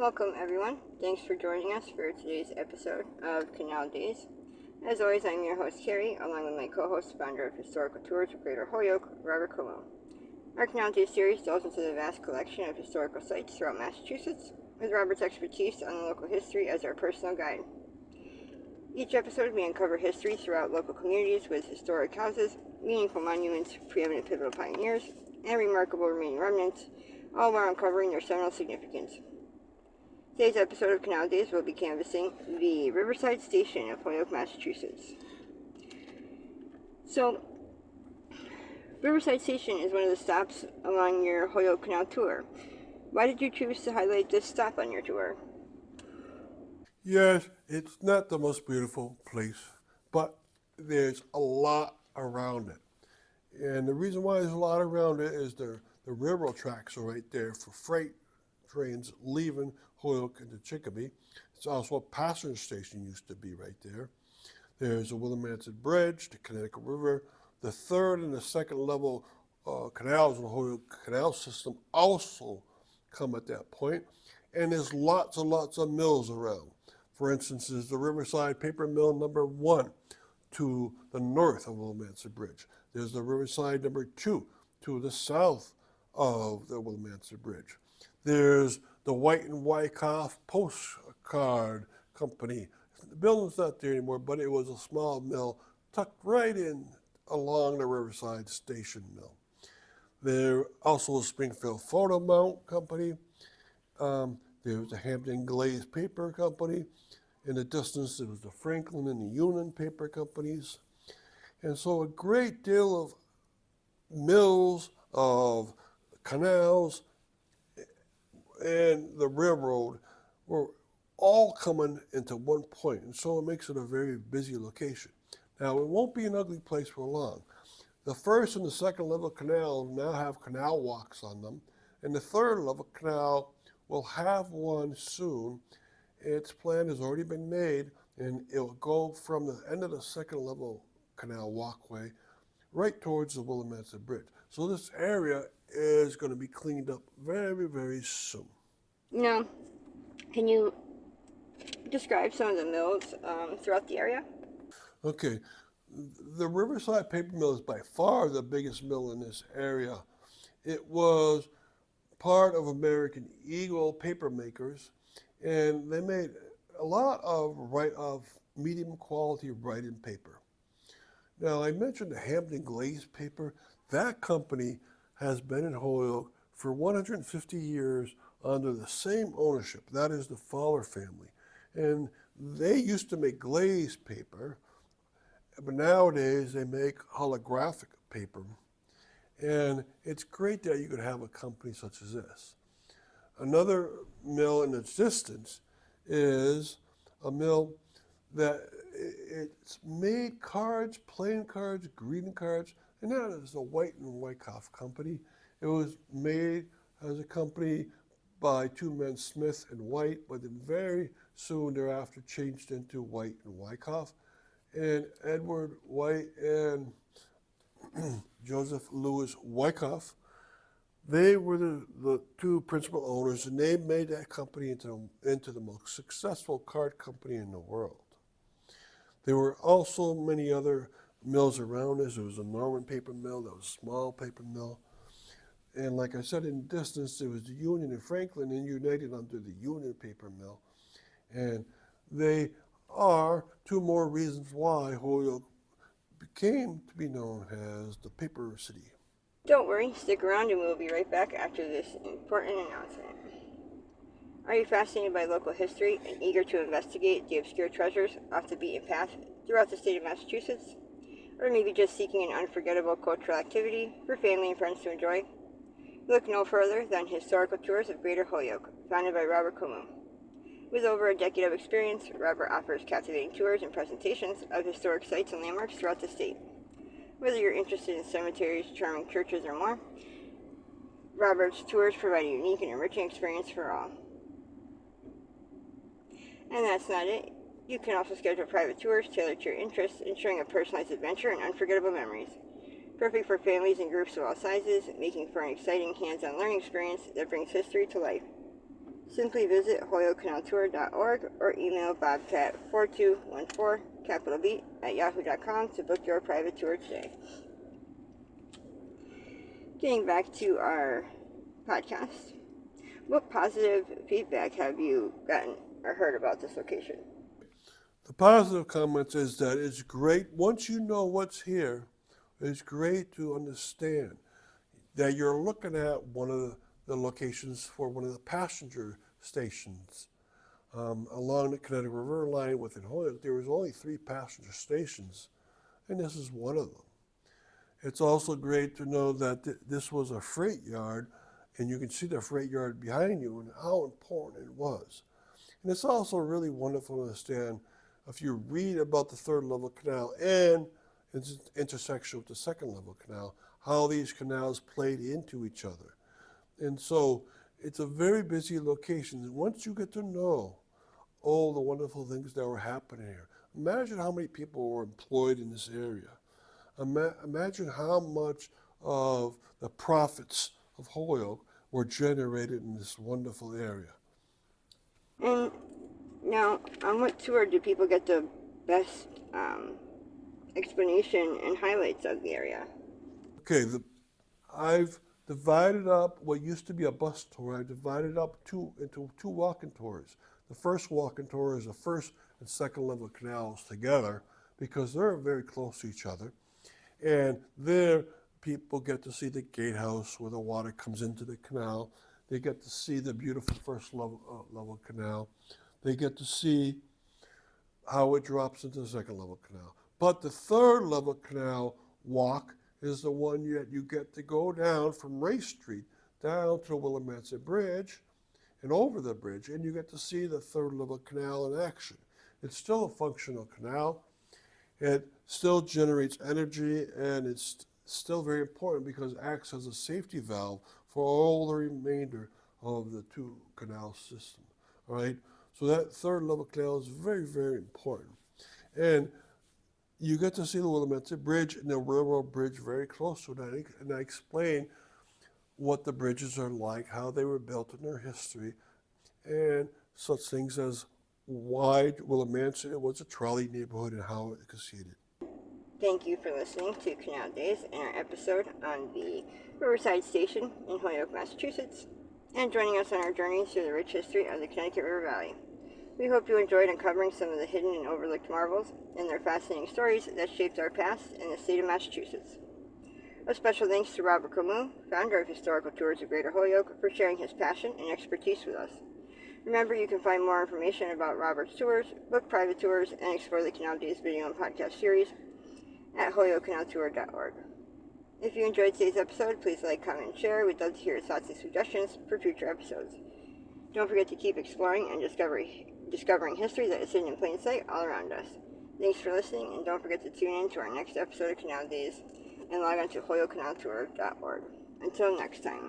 Welcome, everyone. Thanks for joining us for today's episode of Canal Days. As always, I'm your host, Carrie, along with my co-host, founder of Historical Tours of Greater Holyoke, Robert Como. Our Canal Days series delves into the vast collection of historical sites throughout Massachusetts, with Robert's expertise on the local history as our personal guide. Each episode, we uncover history throughout local communities with historic houses, meaningful monuments, preeminent pivotal pioneers, and remarkable remaining remnants, all while uncovering their seminal significance. Today's episode of Canal Days will be canvassing the Riverside Station of Holyoke, Massachusetts. So, Riverside Station is one of the stops along your Holyoke Canal tour. Why did you choose to highlight this stop on your tour? Yes, it's not the most beautiful place, but there's a lot around it. And the reason why there's a lot around it is the railroad tracks are right there for freight trains leaving Holyoke into Chicopee. It's also a passenger station used to be right there. There's a Willimantic Bridge, the Connecticut River. The third and the second level canals in the Holyoke Canal system also come at that point. And there's lots and lots of mills around. For instance, there's the Riverside Paper Mill number 1 to the north of Willimantic Bridge. There's the Riverside number 2 to the south of the Willimantic Bridge. There's the White and Wyckoff Postcard Company. The building's not there anymore, but it was a small mill tucked right in along the Riverside Station Mill. There also a Springfield Photo Mount Company. There was the Hampton Glaze Paper Company. In the distance, there was the Franklin and the Union Paper Companies. And so a great deal of mills, of canals, and the railroad were all coming into one point. And so it makes it a very busy location. Now, it won't be an ugly place for long. The first and the second level canal now have canal walks on them. And the third level canal will have one soon. Its plan has already been made, and it'll go from the end of the second level canal walkway right towards the Willimantic Bridge. So this area is going to be cleaned up very, very soon. Now, can you describe some of the mills throughout the area? Okay, the Riverside Paper Mill is by far the biggest mill in this area. It was part of American Eagle paper makers, and they made a lot of medium quality writing paper. Now, I mentioned the Hampton Glaze paper. That company has been in Holyoke for 150 years under the same ownership. That is the Fowler family. And they used to make glaze paper, but nowadays they make holographic paper. And it's great that you could have a company such as this. Another mill in its distance is a mill that it's made cards, playing cards, greeting cards, and that is the White and Wyckoff Company. It was made as a company by two men, Smith and White, but then very soon thereafter changed into White and Wyckoff. And Edward White and Joseph Louis Wyckoff, they were the two principal owners, and they made that company into the most successful card company in the world. There were also many other mills around us. There was a Norman paper mill, there was a small paper mill. And like I said, in the distance, there was the Union and Franklin, and united under the Union paper mill. And they are two more reasons why Holyoke became to be known as the Paper City. Don't worry, stick around and we'll be right back after this important announcement. Are you fascinated by local history and eager to investigate the obscure treasures off the beaten path throughout the state of Massachusetts? Or maybe just seeking an unforgettable cultural activity for family and friends to enjoy? Look no further than Historical Tours of Greater Holyoke, founded by Robert Como. With over a decade of experience, Robert offers captivating tours and presentations of historic sites and landmarks throughout the state. Whether you're interested in cemeteries, charming churches, or more, Robert's tours provide a unique and enriching experience for all. And that's not it. You can also schedule private tours tailored to your interests, ensuring a personalized adventure and unforgettable memories. Perfect for families and groups of all sizes, making for an exciting hands-on learning experience that brings history to life. simply visit holyokecanaltour.org or email bobcat4214, capital B, at yahoo.com to book your private tour today. Getting back to our podcast, what positive feedback have you gotten or heard about this location? The positive comments is that it's great, once you know what's here, it's great to understand that you're looking at one of the locations for one of the passenger stations. Along the Connecticut River line within Holyoke, there was only 3 passenger stations, and this is one of them. It's also great to know that this was a freight yard, and you can see the freight yard behind you and how important it was. And it's also really wonderful to understand, if you read about the third level canal and its intersection with the second level canal, how these canals played into each other. And so it's a very busy location. Once you get to know all the wonderful things that were happening here, imagine how many people were employed in this area. Imagine how much of the profits of Holyoke were generated in this wonderful area. And now, on what tour do people get the best explanation and highlights of the area? Okay, I've divided up what used to be a bus tour. I divided up into 2 walking tours. The first walking tour is the first and second level canals together because they're very close to each other. And there, people get to see the gatehouse where the water comes into the canal. They get to see the beautiful first level canal. They get to see how it drops into the second level canal. But the third level canal walk is the one that you get to go down from Race Street down to the Willimantic Bridge and over the bridge, and you get to see the third level canal in action. It's still a functional canal. It still generates energy, and it's still very important because it acts as a safety valve for all the remainder of the 2 canal system. All right, so that third level canal is very, very important. And you get to see the Willimantic Bridge and the railroad bridge very close to that. And I explain what the bridges are like, how they were built in their history, and such things as why Willimantic was a trolley neighborhood and how it succeeded. Thank you for listening to Canal Days and our episode on the Riverside Station in Holyoke, Massachusetts, and joining us on our journey through the rich history of the Connecticut River Valley. We hope you enjoyed uncovering some of the hidden and overlooked marvels and their fascinating stories that shaped our past in the state of Massachusetts. A special thanks to Robert Camus, founder of Historical Tours of Greater Holyoke, for sharing his passion and expertise with us. Remember, you can find more information about Robert's tours, book private tours, and explore the Canal Days video and podcast series at holyokecanaltour.org. If you enjoyed today's episode, please like, comment, and share. We'd love to hear your thoughts and suggestions for future episodes. Don't forget to keep exploring and discovering history that is hidden in plain sight all around us. Thanks for listening, and don't forget to tune in to our next episode of Canal Days and log on to holyokecanaltour.org. Until next time.